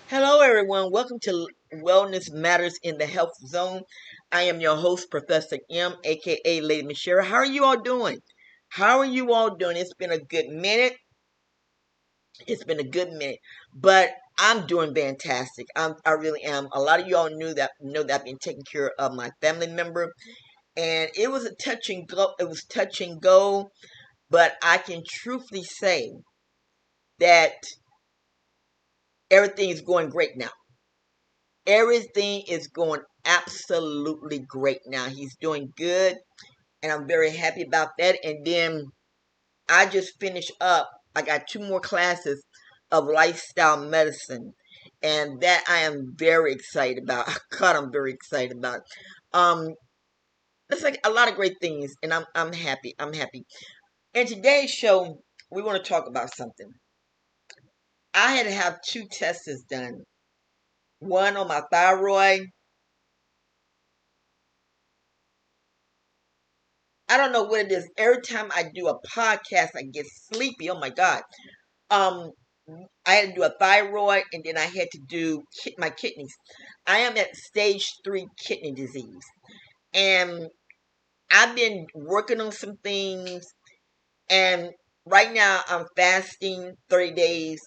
Hello, everyone. Welcome to Wellness Matters in the Health Zone. I am your host, Professor M, aka Lady Michelle. How are you all doing? How are you all doing? It's been a good minute. It's been a good minute, but I'm doing fantastic. I really am. A lot of y'all know that I've been taking care of my family member, and it was a touch and go. It was touch and go, but I can truthfully say that everything is going great now. Everything is going absolutely great now. He's doing good, and I'm very happy about that. And then I just finished up. I got two more classes of lifestyle medicine, and that I am very excited about. God, I'm very excited about. Um, it's like a lot of great things, and I'm happy. I'm happy. In today's show, we want to talk about something. I had to have two tests done. One on my thyroid. I don't know what it is. Every time I do a podcast, I get sleepy. Oh my God. Um, I had to do a thyroid, and then I had to do my kidneys. I am at stage 3 kidney disease, and I've been working on some things. And right now, I'm fasting 30 days.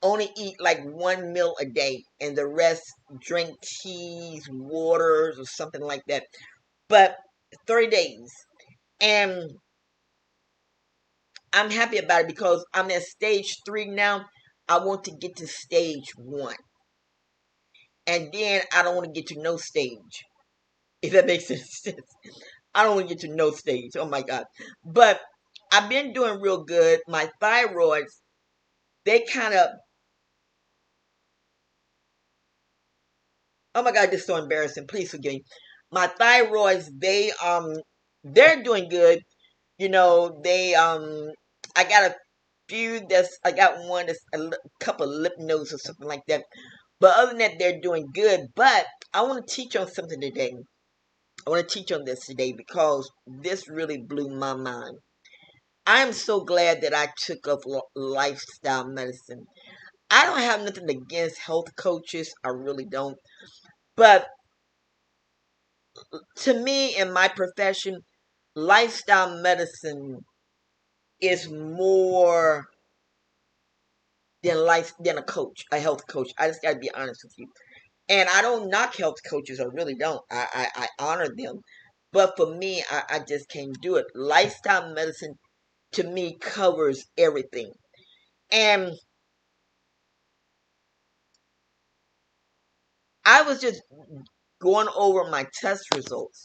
Only eat like one meal a day, and the rest drink teas, waters, or something like that. But 30 days, and I'm happy about it because I'm at stage 3 now. I want to get to stage 1. And then I don't want to get to no stage. If that makes any sense. I don't want to get to no stage. Oh my God. But I've been doing real good. My thyroids, they kind of, oh my God, this is so embarrassing. Please forgive me. My thyroids, they're doing good. I got a I got one that's couple of lip nodes or something like that. But other than that, they're doing good. But I want to teach on something today. I want to teach on this today because this really blew my mind. I am so glad that I took up lifestyle medicine. I don't have nothing against health coaches. I really don't. But to me, in my profession, lifestyle medicine is more than a coach, a health coach. I just got to be honest with you. And I don't knock health coaches. I really don't. I honor them. But for me, I just can't do it. Lifestyle medicine to me covers everything. And I was just going over my test results.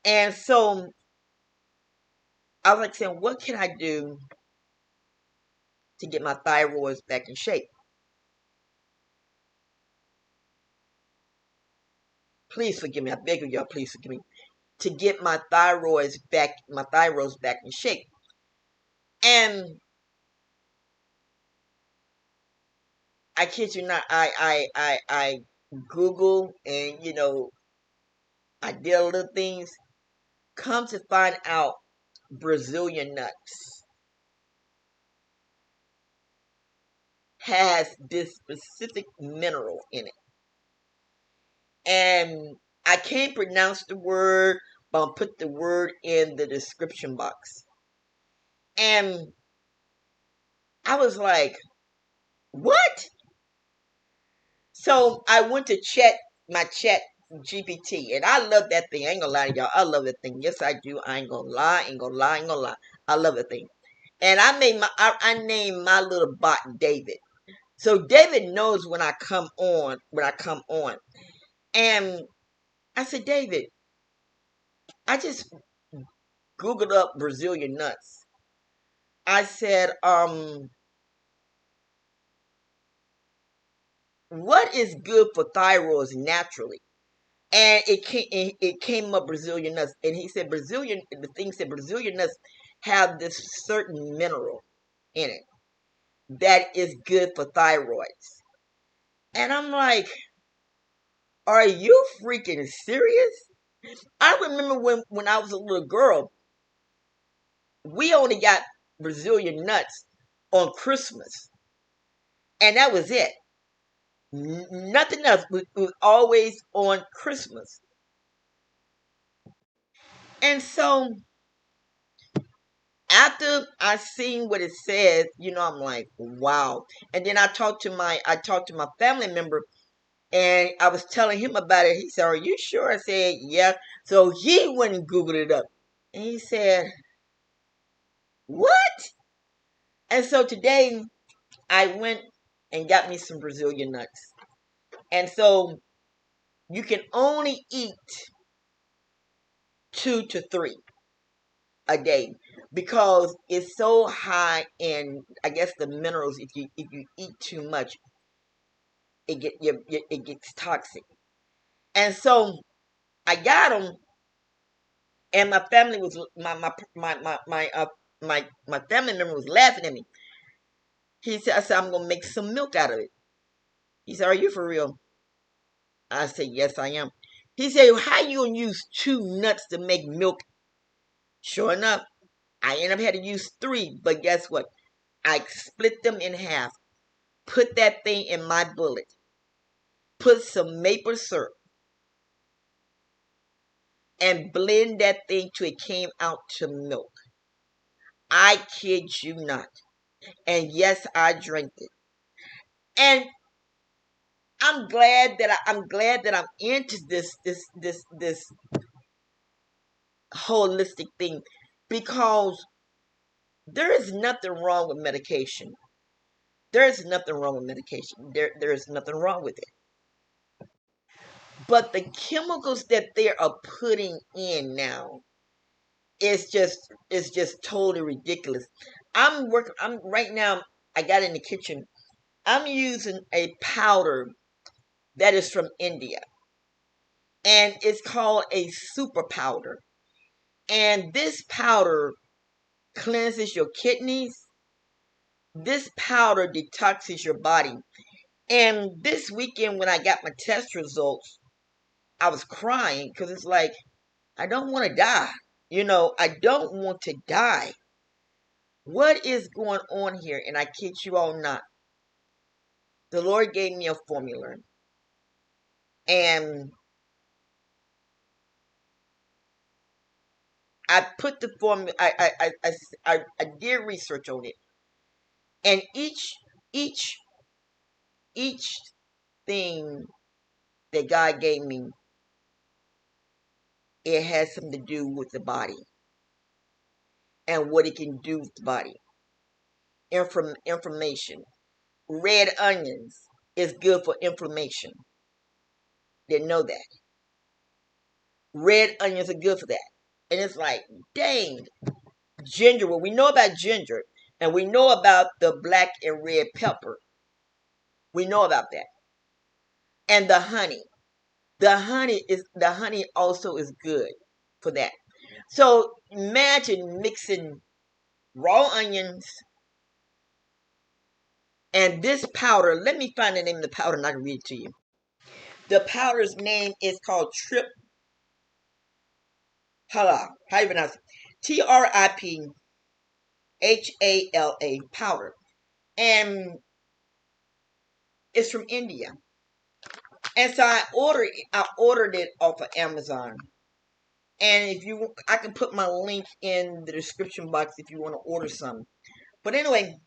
And so I was like saying, what can I do to get my thyroids back in shape? Please forgive me. I beg of y'all, please forgive me. To get my thyroids back in shape. And I kid you not, I Google, and I did a little things. Come to find out, Brazilian nuts has this specific mineral in it. And I can't pronounce the word, but I'll put the word in the description box. And I was like, what? So I went to check my chat GPT, and I love that thing. I ain't gonna lie to y'all. I love that thing. Yes, I do. I ain't gonna lie. Ain't gonna lie. Ain't gonna lie. I love that thing. And I named my little bot David. So David knows when I come on. And I said, David, I just Googled up Brazilian nuts. I said, what is good for thyroids naturally? And it came up Brazilian nuts. And he said Brazilian nuts have this certain mineral in it that is good for thyroids. And I'm like, are you freaking serious? I remember when I was a little girl, we only got Brazilian nuts on Christmas. And that was it. Nothing else. It was always on Christmas. And so after I seen what it says, I'm like, wow. And then I talked to my family member, and I was telling him about it. He said, "Are you sure?" I said, "Yeah." So he went and Googled it up. And he said, "What?" And so today I went and got me some Brazilian nuts. And so you can only eat 2 to 3 a day because it's so high in, I guess, the minerals. If you eat too much, it gets toxic. And so I got them, and my family was my family member was laughing at me. I said, "I'm gonna make some milk out of it." He said, "Are you for real?" I said, "Yes, I am." He said, "How you gonna use 2 nuts to make milk?" Sure enough, I ended up had to use 3, but guess what? I split them in half, put that thing in my bullet, put some maple syrup, and blend that thing till it came out to milk. I kid you not. And yes, I drank it. And I'm glad that I'm into this holistic thing, because there is nothing wrong with medication. There is nothing wrong with medication. There is nothing wrong with it. But the chemicals that they are putting in now is just totally ridiculous. I'm right now, I got in the kitchen. I'm using a powder that is from India, and it's called a super powder. And this powder cleanses your kidneys. This powder detoxes your body. And this weekend, when I got my test results, I was crying because it's like, I don't want to die. I don't want to die. What is going on here? And I kid you all not. The Lord gave me a formula. And I put the formula, I did research on it. And each, each thing that God gave me, it has something to do with the body and what it can do with the body. Information. Red onions is good for inflammation. Didn't know that. Red onions are good for that. And it's like, dang, ginger. Well, we know about ginger, and we know about the black and red pepper. We know about that. And the honey. The honey also is good for that. So imagine mixing raw onions and this powder. Let me find the name of the powder and I can read it to you. The powder's name is called Hala. How do you pronounce it? TRIPHALA powder. And it's from India. And so I ordered it off of Amazon. And I can put my link in the description box if you want to order some. But anyway,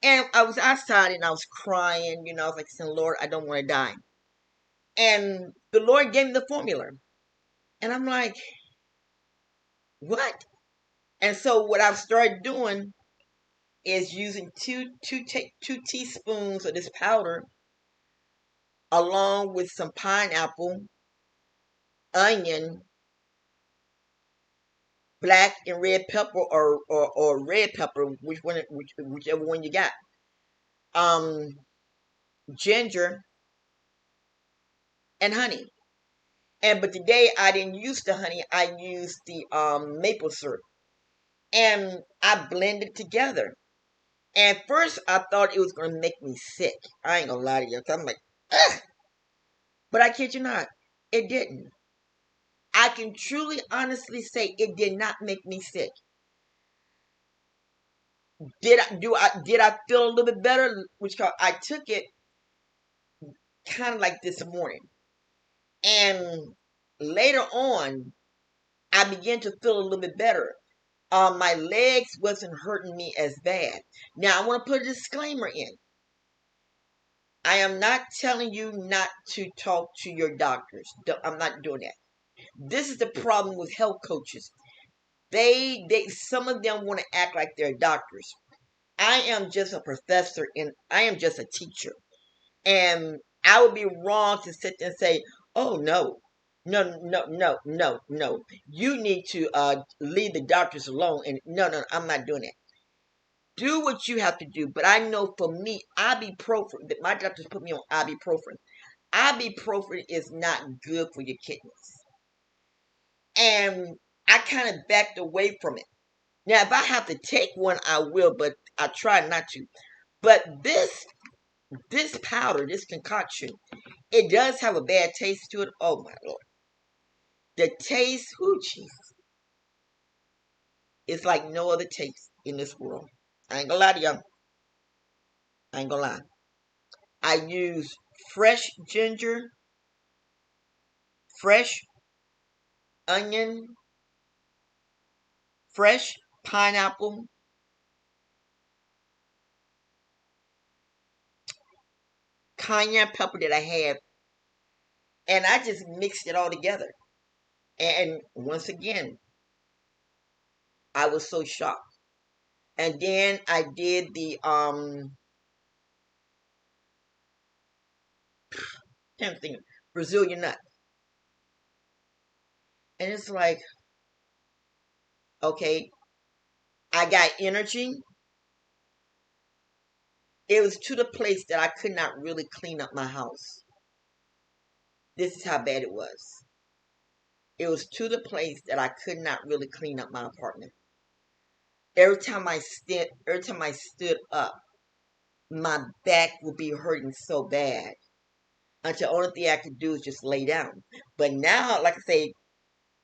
and I was outside and I was crying, I was like saying, "Lord, I don't want to die." And the Lord gave me the formula. And I'm like, what? And so what I've started doing is using two teaspoons of this powder along with some pineapple, onion, black and red pepper, or red pepper, whichever one you got. Um, Ginger and honey. But today I didn't use the honey. I used the maple syrup, and I blended it together. And first I thought it was gonna make me sick. I ain't gonna lie to you. I'm like, ugh. But I kid you not, it didn't. I can truly, honestly say it did not make me sick. Did I feel a little bit better? Which I took it kind of like this morning, and later on, I began to feel a little bit better. My legs wasn't hurting me as bad. Now I want to put a disclaimer in. I am not telling you not to talk to your doctors. I'm not doing that. This is the problem with health coaches. They some of them want to act like they're doctors. I am just a professor and I am just a teacher. And I would be wrong to sit there and say, "Oh no, no, no, no, no, no. You need to leave the doctors alone." And no, I'm not doing that. Do what you have to do. But I know for me, ibuprofen. That my doctors put me on ibuprofen. Ibuprofen is not good for your kidneys, and I kind of backed away from it. Now, if I have to take one, I will, but I try not to. But this powder, this concoction, it does have a bad taste to it. Oh my lord, the taste, whoo, Jesus, it's like no other taste in this world. I ain't gonna lie to y'all. I ain't gonna lie. I use fresh ginger, fresh onion, fresh pineapple, cayenne pepper that I have, and I just mixed it all together. And once again, I was so shocked. And then I did the damn thing, Brazilian nut. And it's like, okay, I got energy. It was to the place that I could not really clean up my house. This is how bad it was. It was to the place that I could not really clean up my apartment. Every time I stood up, my back would be hurting so bad. Until the only thing I could do is just lay down. But now, like I say,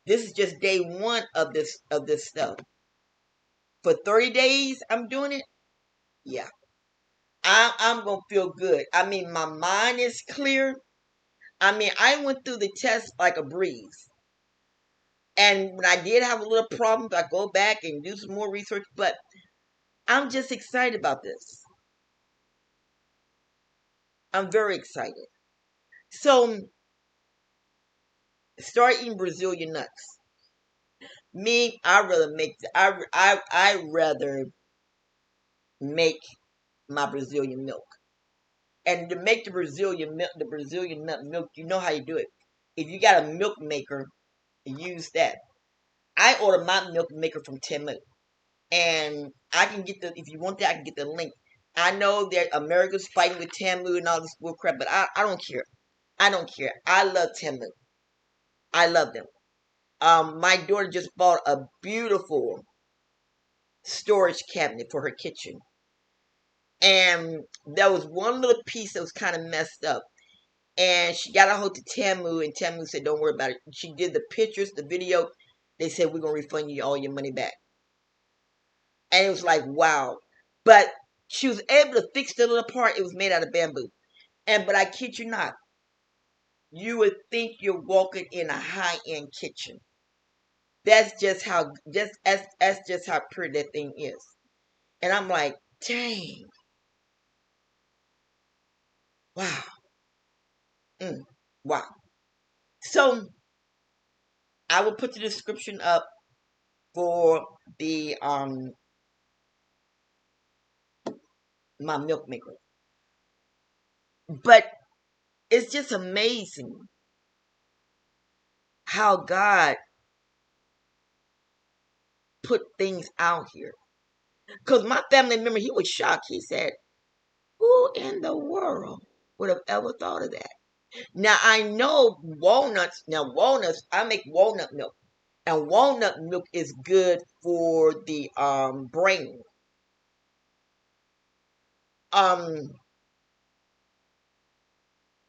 this is just day one of this stuff. For 30 days, I'm doing it. Yeah, I'm gonna feel good. I mean, my mind is clear. I mean, I went through the test like a breeze. And when I did have a little problems, I go back and do some more research. But I'm just excited about this. I'm very excited. So start eating Brazilian nuts. Me, I rather make my Brazilian milk. And to make the Brazilian nut milk, you know how you do it. If you got a milk maker, use that. I order my milk maker from Temu, and I can get if you want that, I can get the link. I know that America's fighting with Temu and all this bull crap, but I don't care. I don't care. I love Temu. I love them. My daughter just bought a beautiful storage cabinet for her kitchen, and there was one little piece that was kind of messed up. And she got a hold to Tamu, and Tamu said, "Don't worry about it." She did the pictures, the video. They said, "We're gonna refund you all your money back." And it was like, wow. But she was able to fix the little part. It was made out of bamboo. But I kid you not, you would think you're walking in a high-end kitchen. That's just how pretty that thing is. And I'm like, dang, wow, wow. So I will put the description up for the my milk maker. But it's just amazing how God put things out here. Because my family member, he was shocked. He said, "Who in the world would have ever thought of that?" Now I know walnuts. Now walnuts, I make walnut milk, and walnut milk is good for the brain. Um,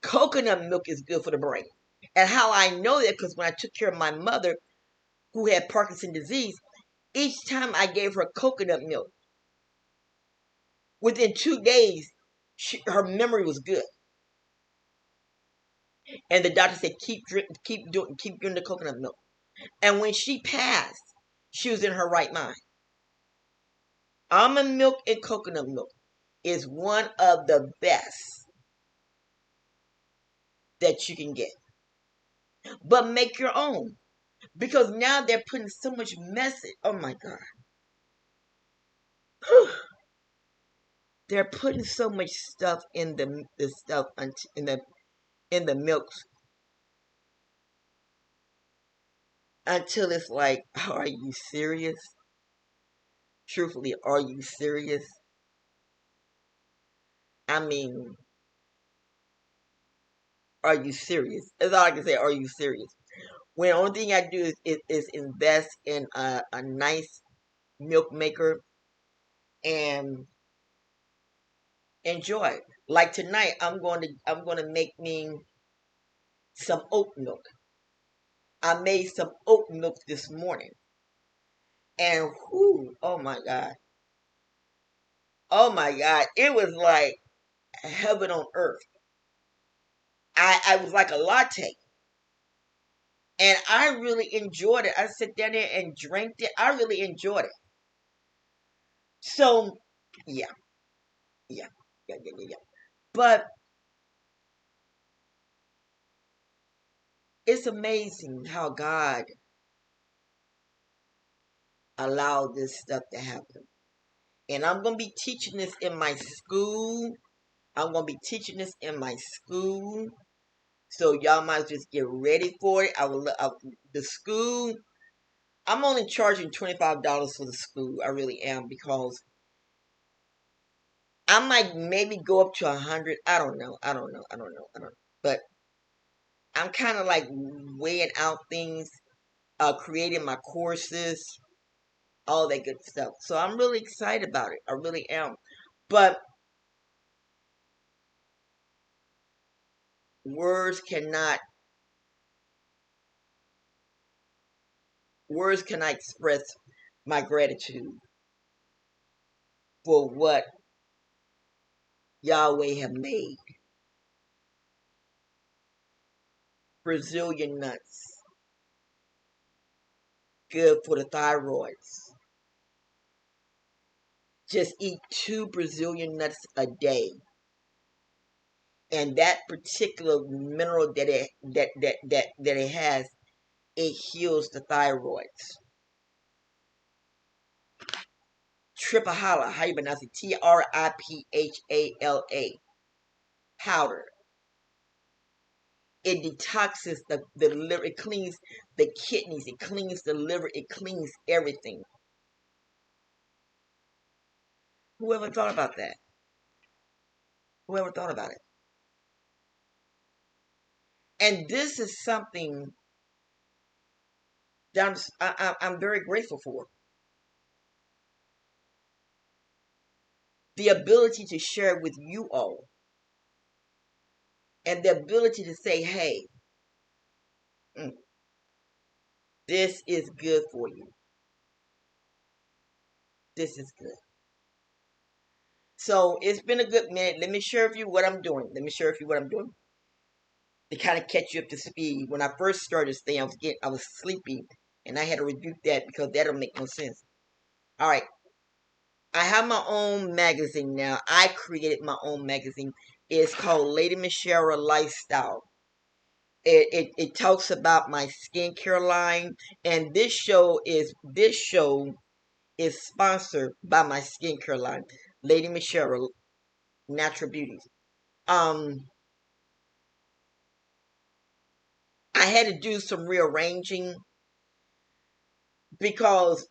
Coconut milk is good for the brain. And how I know that, because when I took care of my mother who had Parkinson's disease, each time I gave her coconut milk, Within 2 days, her memory was good, and the doctor said keep doing the coconut milk. And when she passed, she was in her right mind. Almond milk and coconut milk is one of the best that you can get. But make your own. Because now they're putting so much message. Oh my God. They're putting so much stuff in the stuff in the milks until it's like, are you serious? Truthfully, are you serious? I mean, are you serious? That's all I can say. Are you serious? When the only thing I do is invest in a nice milk maker and enjoy. Like tonight, I'm going to make me some oat milk. I made some oat milk this morning, and whoo, oh my God, it was like heaven on earth. I was like a latte, and I really enjoyed it. I sat down there and drank it. I really enjoyed it. So, yeah, yeah, yeah. But it's amazing how God allowed this stuff to happen. And I'm going to be teaching this in my school. I'm going to be teaching this in my school. So y'all might just get ready for it. The school, I'm only charging $25 for the school. I really am, because I might maybe go up to 100. I don't know. But I'm kind of like weighing out things, creating my courses, all that good stuff. So I'm really excited about it. I really am. But words cannot express my gratitude for what Yahweh have made. Brazilian nuts, good for the thyroids. Just eat 2 Brazilian nuts a day, and that particular mineral that it has, it heals the thyroids. Triphala, how you pronounce it? Triphala powder. It detoxes the liver. It cleans the kidneys. It cleans the liver. It cleans everything. Whoever thought about that? Whoever thought about it? And this is something that I'm very grateful for. The ability to share with you all, and the ability to say, hey, this is good for you. This is good. So it's been a good minute. Let me share with you what I'm doing. To kind of catch you up to speed. When I first started this thing, I was sleepy, and I had to rebuke that because that don't make no sense. All right. I have my own magazine now. I created my own magazine. It's called Lady Michelle Lifestyle. It talks about my skincare line, and this show is sponsored by my skincare line, Lady Michelle Natural Beauties. I had to do some rearranging because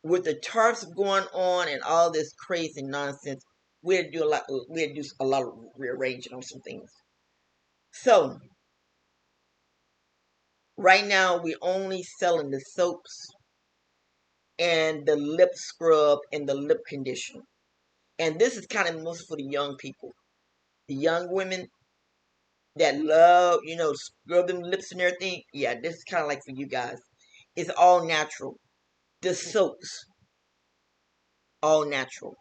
with the tarps going on and all this crazy nonsense, we had to do a lot of rearranging on some things. So right now we're only selling the soaps and the lip scrub and the lip conditioner. And this is kind of mostly for the young people. The young women that love, scrub them lips and everything. Yeah, this is kind of like for you guys. It's all natural. The soaps, all natural.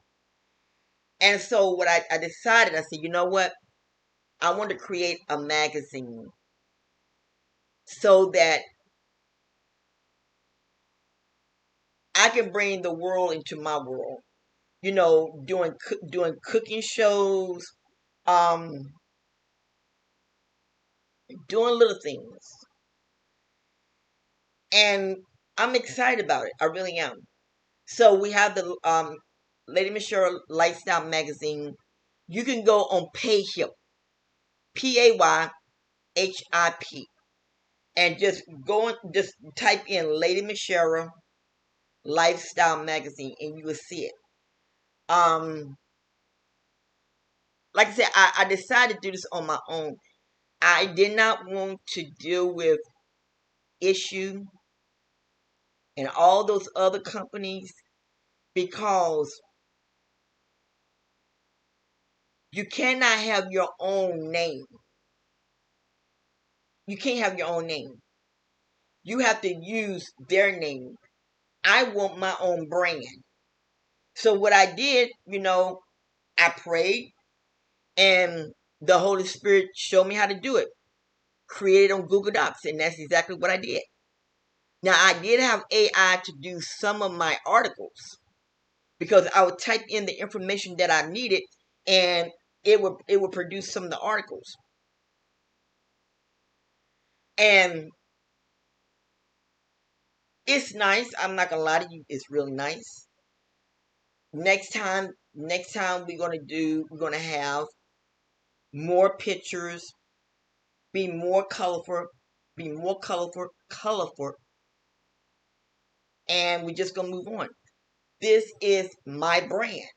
And so what I decided, I said, you know what? I want to create a magazine so that I can bring the world into my world. You know, doing cooking shows, um, doing little things, and I'm excited about it. I really am. So we have the Lady Michelle Lifestyle Magazine. You can go on Payhip, PAYHIP, and just type in Lady Michelle Lifestyle Magazine, and you will see it. Um, like I said, I decided to do this on my own. I did not want to deal with Issue and all those other companies because you cannot have your own name. You can't have your own name. You have to use their name. I want my own brand. So what I did, I prayed and the Holy Spirit showed me how to do it. Create it on Google Docs, and that's exactly what I did. Now I did have AI to do some of my articles because I would type in the information that I needed and it would produce some of the articles. And it's nice. I'm not gonna lie to you, it's really nice. Next time we're gonna have more pictures, be more colorful, and we're just gonna move on. This is my brand.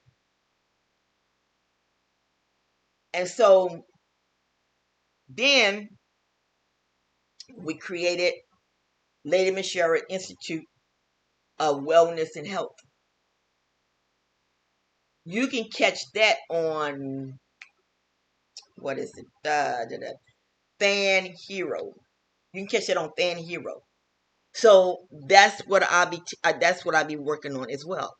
And so then we created Lady Michelle Institute of Wellness and Health. You can catch that on, what is it? Fan Hero. You can catch that on Fan Hero. So that's what I'll be working on as well.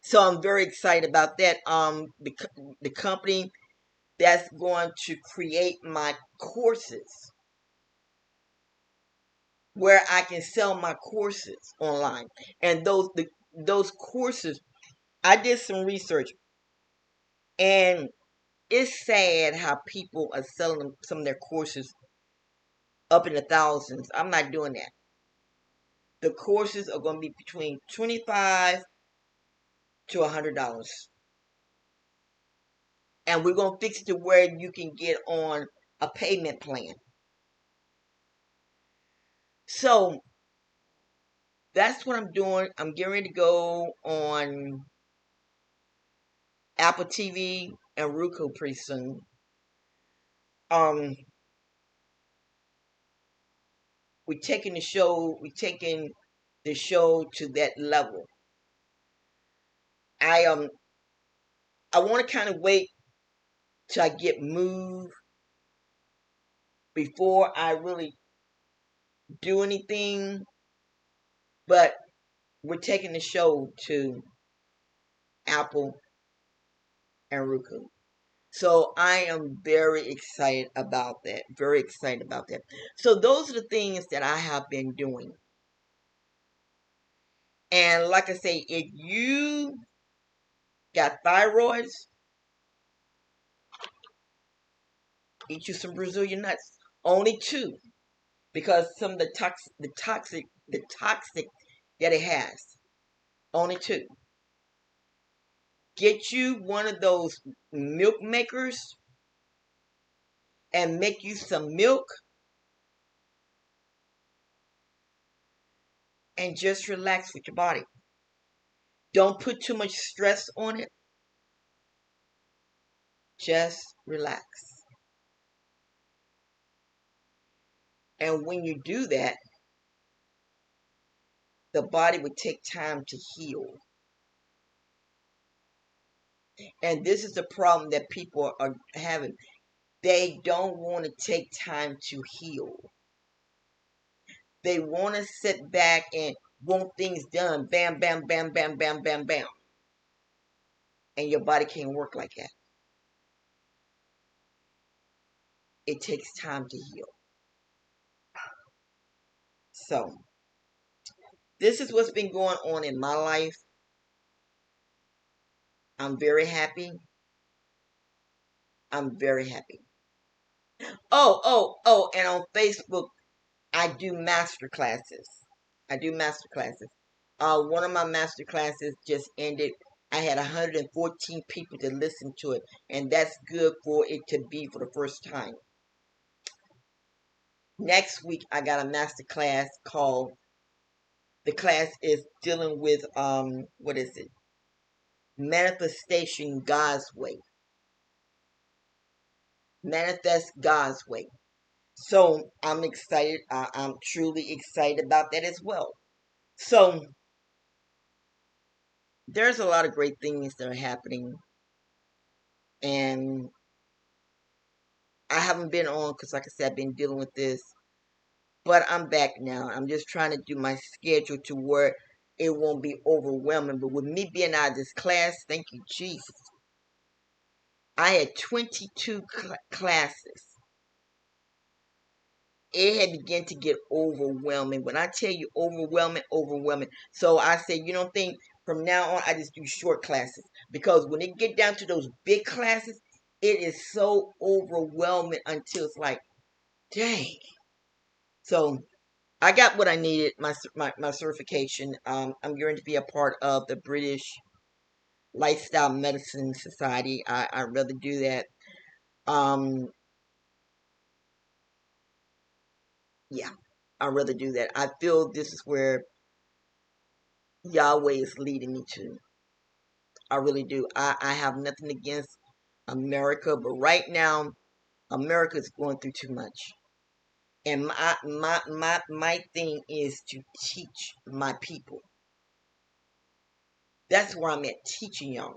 So I'm very excited about that. The company that's going to create my courses, where I can sell my courses online, and those courses, I did some research, and it's sad how people are selling some of their courses up in the thousands. I'm not doing that. The courses are going to be between $25 to $100, and we're going to fix it to where you can get on a payment plan. So that's what I'm doing. I'm getting ready to go on Apple TV and Roku pretty soon. Um, we're taking the show to that level. I want to kind of wait till I get moved before I really do anything, but we're taking the show to Apple and Roku. So I am very excited about that. Very excited about that. So those are the things that I have been doing. And like I say, if you got thyroids, eat you some Brazilian nuts. Only two, because some of the toxic that it has. Only two. Get you one of those milk makers and make you some milk and just relax with your body. Don't put too much stress on it. Just relax. And when you do that, the body would take time to heal. And this is the problem that people are having. They don't want to take time to heal. They want to sit back and want things done. Bam, bam, bam, bam, bam, bam, bam. and your body can't work like that. It takes time to heal. So, this is what's been going on in my life. I'm very happy. I'm very happy. And on Facebook, I do master classes. I do master classes. One of my master classes just ended. I had 114 people to listen to it, and that's good for it to be for the first time. Next week, I got a master class called. The class is dealing with what is it? Manifestation God's way. Manifest God's way. So I'm excited. I'm truly excited about that as well. So there's a lot of great things that are happening, and I haven't been on because, like I said, I've been dealing with this, but I'm back now. I'm just trying to do my schedule to where it won't be overwhelming. But with me being out of this class, thank you, Jesus. I had 22 classes. It had begun to get overwhelming. When I tell you overwhelming, overwhelming. So I said, you don't think from now on I just do short classes, because when it get down to those big classes, it is so overwhelming until it's like, dang. So I got what I needed, my certification. I'm going to be a part of the British Lifestyle Medicine Society. I'd rather do that. Um, yeah, I'd rather do that. I feel this is where Yahweh is leading me to. I really do. I have nothing against America, but right now, America is going through too much. And my thing is to teach my people. That's where I'm at, teaching y'all.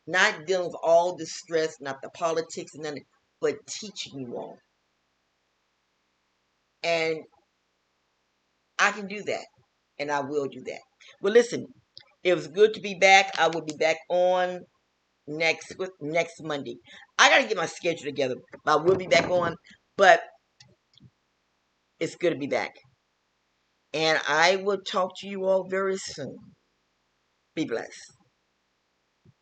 Not dealing with all the stress, not the politics and nothing, but teaching you all. And I can do that. And I will do that. Well, listen, it was good to be back. I will be back on next Monday. I gotta get my schedule together. I will be back on, but it's good to be back. And I will talk to you all very soon. Be blessed.